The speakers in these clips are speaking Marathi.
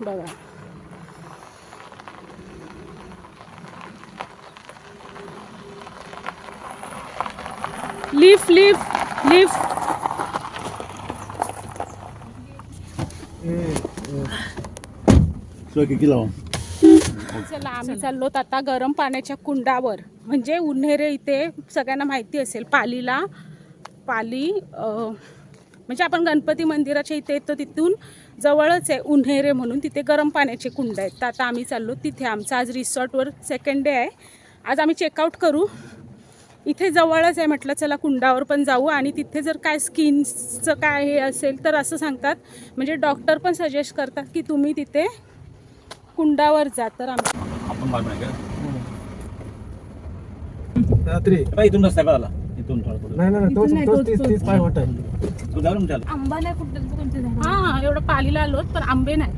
बघा लिफ्ट लिफ्ट लिफ्ट चला आम्ही चाललो आता गरम पाण्याच्या कुंडावर. म्हणजे उन्हेरे इथे सगळ्यांना माहिती असेल पालीला. पाली म्हणजे आपण गणपती मंदिराच्या इथे येतो तिथून जवळच आहे उन्हेरे म्हणून. तिथे गरम पाण्याचे कुंड आहेत. तर आता आम्ही चाललो तिथे. आमचं आज रिसॉर्टवर सेकंड डे आहे. आज आम्ही चेकआउट करू. इथे जवळच आहे म्हटलं चला कुंडावर पण जाऊ. आणि तिथे जर काय स्किनचं काय हे असेल तर असं सांगतात. म्हणजे डॉक्टर पण सजेस्ट करतात की तुम्ही तिथे कुंडावर जा. तर रात्री इथून रस्ता बघाला इथून नाही तोच पाय वाट आहे. तू जाऊ ना आंबा नाही कुठं. हां एवढं पालीला आलोत पण आंबे नाही.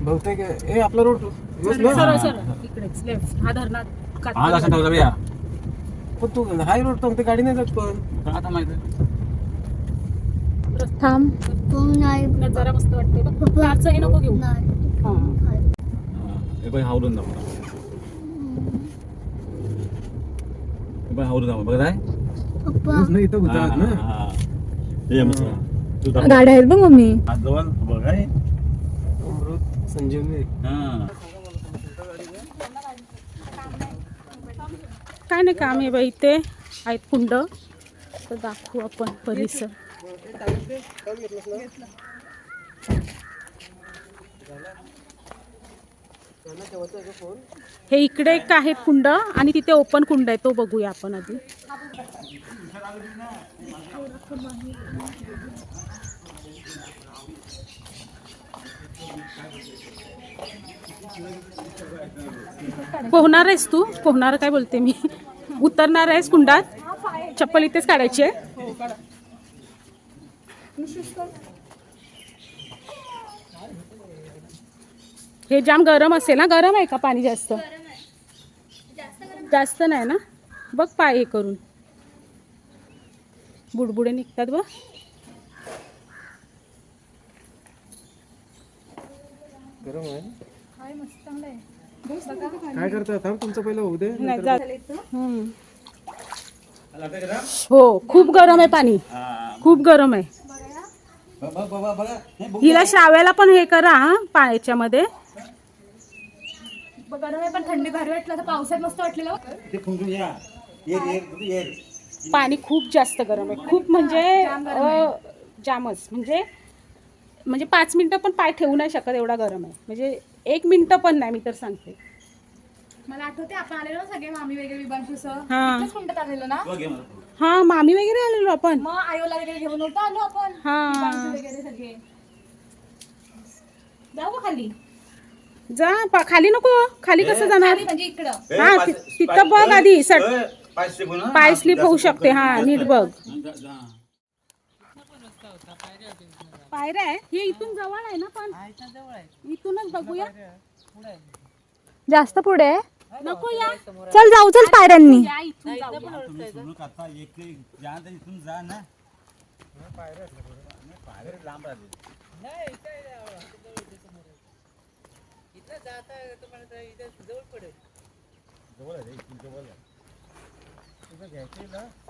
बहुतेक हे आपला रोड सरळ सरळ इकडेच लेफ्ट. हा धरणात आज असं ठेवलं या पण तू हाय रोड तो ते गाडी नाही जात पण आता माहिती थांब. नजारा मस्त वाटते बघ. कारचं हे नको घेऊ. हे पण हावरून जाऊ हे पण हावरून जाऊ बघत आहे नाही इथं गुजरात ना गाड्या आहेत बघ मम्मी. जवळ बघ आहे अमृत संजीवनी. काय नाही काम आहे बाई. इथे आहेत कुंड. तर दाखवू आपण परिसर. हे इकडे एक आहे कुंड आणि तिथे ओपन कुंड आहे. तो बघूया आपण आधी. पोहणार आहेस तू? पोहणार काय बोलते मी. उतरणार आहेस कुंडात? चप्पल इथेच काढायची आहे. हे जाम गरम असेल ना. गरम आहे का पाणी जास्त? जास्त नाही ना. बघ पाय हे करून बुडबुडे निघतात बघ. गरम आहे. काय करता थांब तुमचं पहिलं होऊ दे. नाही जात. हो खूप गरम आहे पाणी. खूप गरम आहे. हिला श्राव्याला पण हे करा हा पाण्याच्यामध्ये. गरम आहे पण थंडी भारी वाटलं. तर पावसात मस्त वाटलेलं. पाणी खूप जास्त गरम आहे. खूप म्हणजे जामच. म्हणजे 5 मिनिटं पण पाय ठेवू नाही शकत एवढा गरम आहे. म्हणजे 1 मिनिटं पण नाही. मी तर सांगते. मला आठवते आपण आलेलो ना सगळे मामी वगैरे विभागसह. हा. इथेच कुंडात आलेलो ना. हा मामी वगैरे आलेलो आपण. मग आयोला वगैरे घेऊन होतो आलो आपण. हा. विभागसह वगैरे सगळे. जाऊ का खाली? जा खाली नको. खाली कसं जाणार? खाली म्हणजे इकडं. हा तिथं बघ आधी. पाय स्लिप होऊ शकते. हा नीट बघ. पायऱ्या आहे. हे इथून जवळ आहे ना पण इथूनच बघूया. जास्त पुढे नको या. चल जाऊ. चल पायऱ्यांनी. या इथून जाऊया. इथून जा ना लांब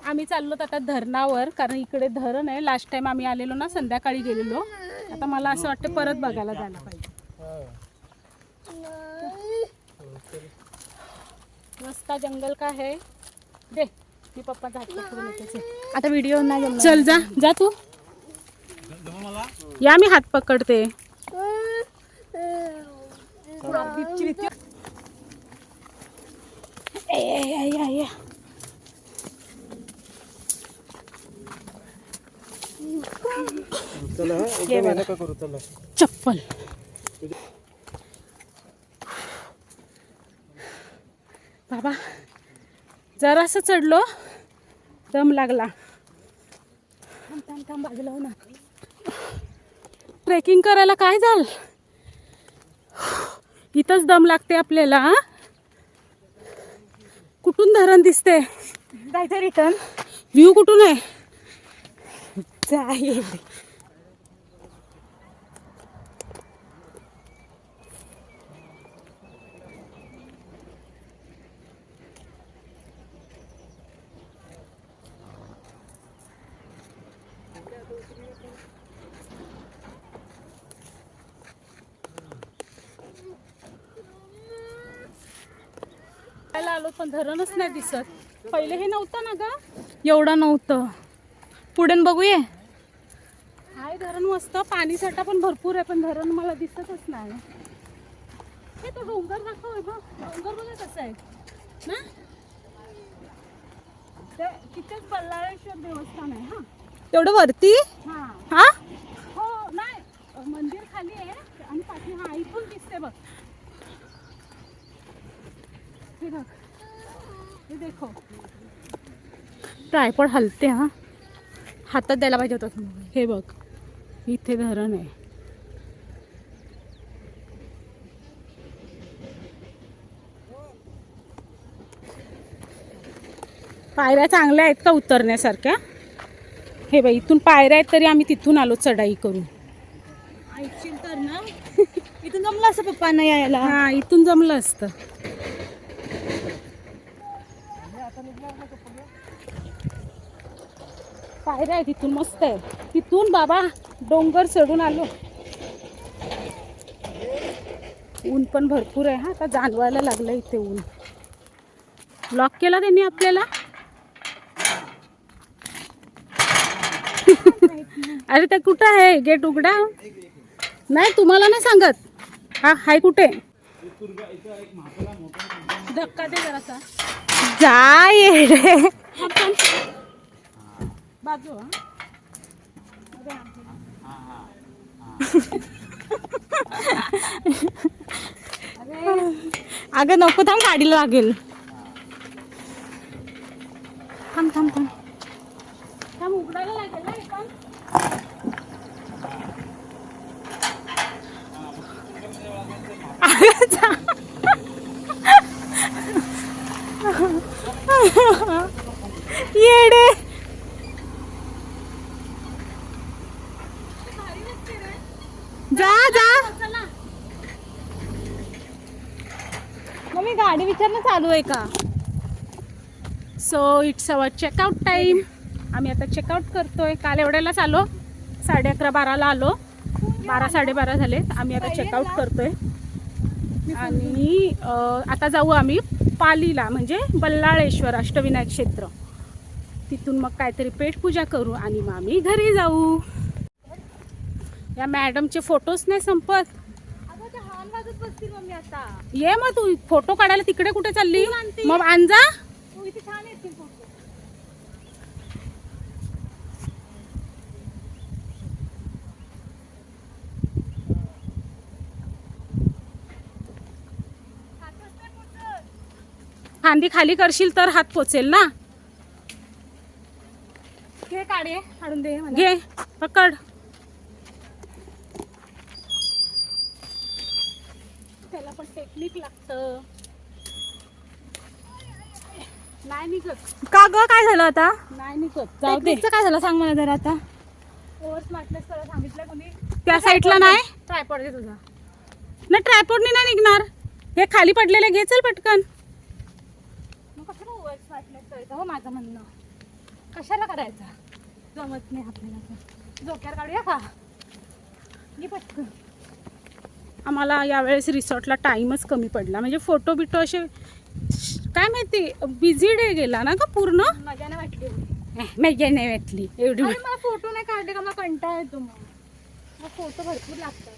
आम्ही चाललो आता धरणावर. कारण इकडे धरण आहे. लास्ट टाइम आम्ही आलेलो ना संध्याकाळी गेलेलो. आता मला असं वाटतं परत बघायला जायला पाहिजे. रस्ता जंगल का है दे. मी पप्पाचा हात पकडून येते. आता व्हिडिओ नाही जमणार. चल जा जा तू. या मी हात पकडते. चला एकदम नका करू. चला चप्पल. बाबा जरासं चढलो दम लागला. थांब बाजूला हो ना. ट्रेकिंग करायला काय झालं. इथंच दम लागते आपल्याला. कुठून धरण दिसते? जायचं रिटर्न. व्ह्यू कुठून आहे? जाईल खायला आलो पण धरणच नाही दिसत. पहिले हे नव्हतं ना ग, एवढं नव्हतं. पुढे बघूया. हाय धरण मस्त, पाणी साठा पण भरपूर आहे, पण धरण मला दिसतच नाही. हे तो डोंगर दाखव बघ, डोंगर बघा कसं आहे ना. ते तिथेच बल्लाळेश्वर देवस्थान आहे. हा तेवढं वरती. हा हा हो नाही, मंदिर खाली आहे आणि पाठी हा इथून दिसते बघ. हे बघ, हे देखो. ट्रायपॉड हलते. हा हातात द्यायला पाहिजे होतं. हे बघ, इथे धरण आहे. पायऱ्या चांगल्या आहेत का उतरण्यासारख्या? हे बाई, इथून पायऱ्या आहेत तरी आम्ही तिथून आलो चढाई करून. ऐकशील तर ना, इथून जमलं असं पप्पांना यायला. हा इथून जमलं असतं. पायऱ्या आहे तिथून मस्त आहे. तिथून बाबा डोंगर चढून आलो. ऊन पण भरपूर आहे. हा आता जाणवायला लागलं इथे ऊन. लॉक केला त्यांनी आपल्याला. अरे ते कुठं आहे गेट उघडा? नाही तुम्हाला नाही सांगत. हा हाय कुठे? धक्का दे जरासा. जा येडे. बाजू अगं नको, थांब गाडीला लागेल. थांब थांब थांब. थांब उघडायला लागेल ना हे पण. येडे. जा जा. मम्मी गाडी विचारणं चालू आहे का? So it's our checkout time. आम्ही आता चेकआउट करतोय. काल एवढ्यालाच आलो, 11:30-12ला आलो. 12-12:30 झाले. आम्ही आता चेकआउट करतोय आणि आता जाऊ आम्ही पालीला, म्हणजे बल्लाळेश्वर अष्टविनायक क्षेत्र. तिथून मग काहीतरी पेटपूजा करू आणि मग आम्ही घरी जाऊ. या मॅडमचे फोटोच नाही संपत. मम्मी आता ये मग तू फोटो काढायला तिकडे कुठे चालली? आणते. मग आणजा. इथे छान येतील फोटो. फांदी खाली करशील तर हात पोचेल ना. घे काढे, काढून दे मला. घे पकड. त्याला पण टेक्निक लागतं. नाही निघत, का ग, काय झालं आता? नाही निघत. जाऊ दे. टेक्निकचं काय झालं सांग मला जरा आता. ओव्हर स्मार्टनेस करायला सांगितलं कोणी? त्या त्या साईडला नाही. ट्रायपॉड दे तुझा. ना ट्रायपॉडने नाही निघणार. हे खाली पडलेले घे, चल पटकन. मग कशाला ओव्हर स्मार्टनेस करायचं हो, माझं म्हणणं. कशाला करायचं? जमत नाही आपल्याला तर. डोक्यावर काढूया का? घे पटकन. आम्हाला यावेळेस रिसॉर्टला टाईमच कमी पडला. म्हणजे फोटो बिटो असे काय माहिती, बिझी डे गेला ना का पूर्ण. मजा नाही वाटली एवढी. मजा नाही वाटली एवढी. अरे मला फोटो नाही काढले का, मला कंटाळा येतो. मग फोटो भरपूर लागतात.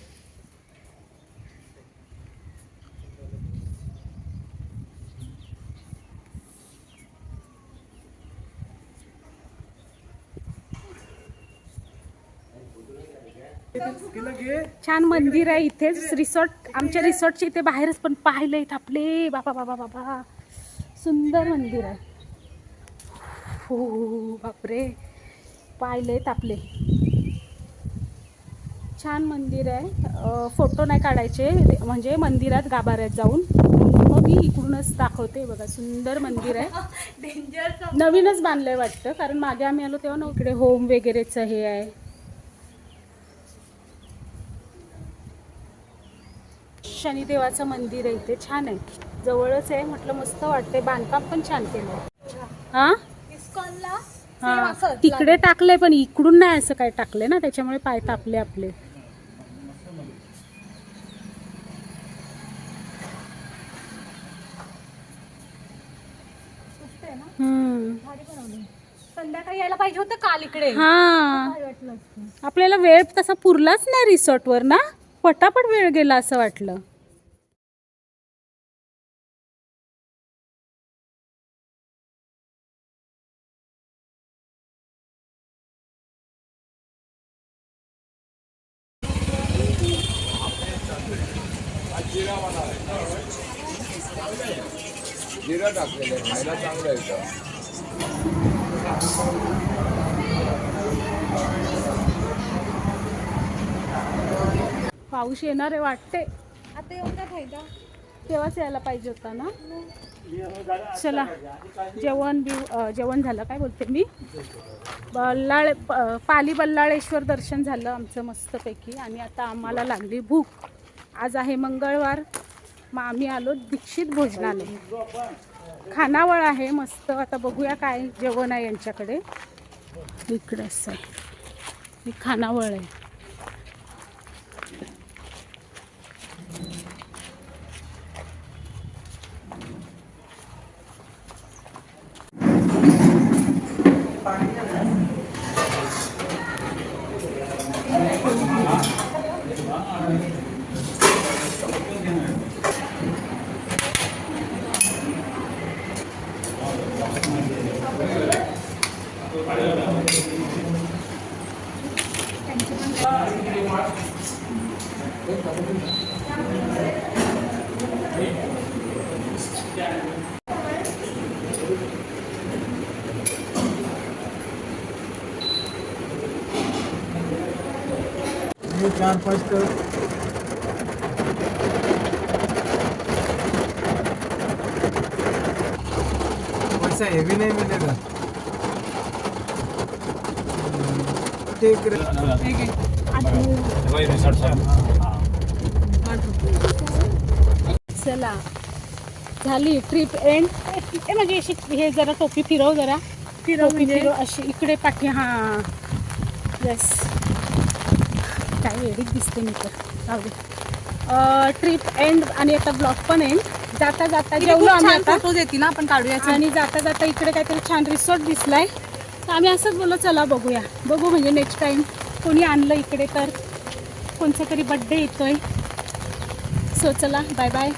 तिला घे. छान मंदिर आहे इथेच. रिसॉर्ट, आमच्या रिसॉर्टच्या इथे बाहेरच पण पाहिलंय आपले. बाबा बाबा बाबा, सुंदर मंदिर आहे. हो बापरे, पाहिलेत आपले. छान मंदिर आहे. फोटो नाही काढायचे, म्हणजे मंदिरात गाभाऱ्यात जाऊन. मग मी इकडूनच दाखवते. बघा सुंदर मंदिर आहे. डेंजर. नवीनच बांधलंय वाटतं, कारण मागे आम्ही आलो तेव्हा ना इकडे होम वगैरेचं हे आहे. शनिदेवाचं मंदिर आहे इथे, छान आहे. जवळच आहे, म्हटलं मस्त वाटते. बांधकाम पण छान केलं. हा इस्कॉनला हा तिकडे टाकले, पण इकडून नाही असं काय टाकले ना, त्याच्यामुळे पाय तापले आपले. भारी बनवली. संध्याकाळी यायला पाहिजे होतं काल इकडे. हा भारी वाटलं असतं. आपल्याला वेळ तसा पुरलाच नाही रिसॉर्टवर ना, पटापट वेळ गेला असं वाटलं. जिरा टाकलेलं आहे, खायला चांगलं येतं. पाऊस येणार आहे वाटते, आता येऊन काय फायदा. तेव्हाच यायला पाहिजे होता ना. चला जेवण झालं, काय बोलते मी, पाली बल्लाळेश्वर दर्शन झालं आमचं मस्तपैकी. आणि आता आम्हाला लागली भूक. आज आहे मंगळवार, मग आम्ही आलो दीक्षित भोजनालय. खानावळ आहे मस्त. आता बघूया काय जेवण आहे यांच्याकडे. इकडे असं आहे, ही खानावळ आहे. ये 4-5 तर वैसा हेवी नहीं मिलेगा. ठीक चला झाली ट्रिप एंड. ए म्हणजे अशी हे जरा टोपी फिरव, जरा टोपी फिरव अशी इकडे पाठी. हां येस, काय वेळीच दिसते मी तर. जाऊ दे. ट्रिप एंड आणि आता ब्लॉग पण एंड. जाता जाता जेवलो आम्ही आता. फोटोज येतील ना आपण काढूया. आणि जाता जाता इकडे काहीतरी छान रिसॉर्ट दिसलाय, तर आम्ही असंच बोललो चला बघूया. बघू म्हणजे नेक्स्ट टाईम कोणी आणलं इकडे तर, कोणचा तरी बड्डे येतोय. सो चला बाय बाय.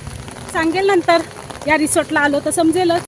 सांगेल नंतर, या रिसॉर्टला आलो तर समजेलच.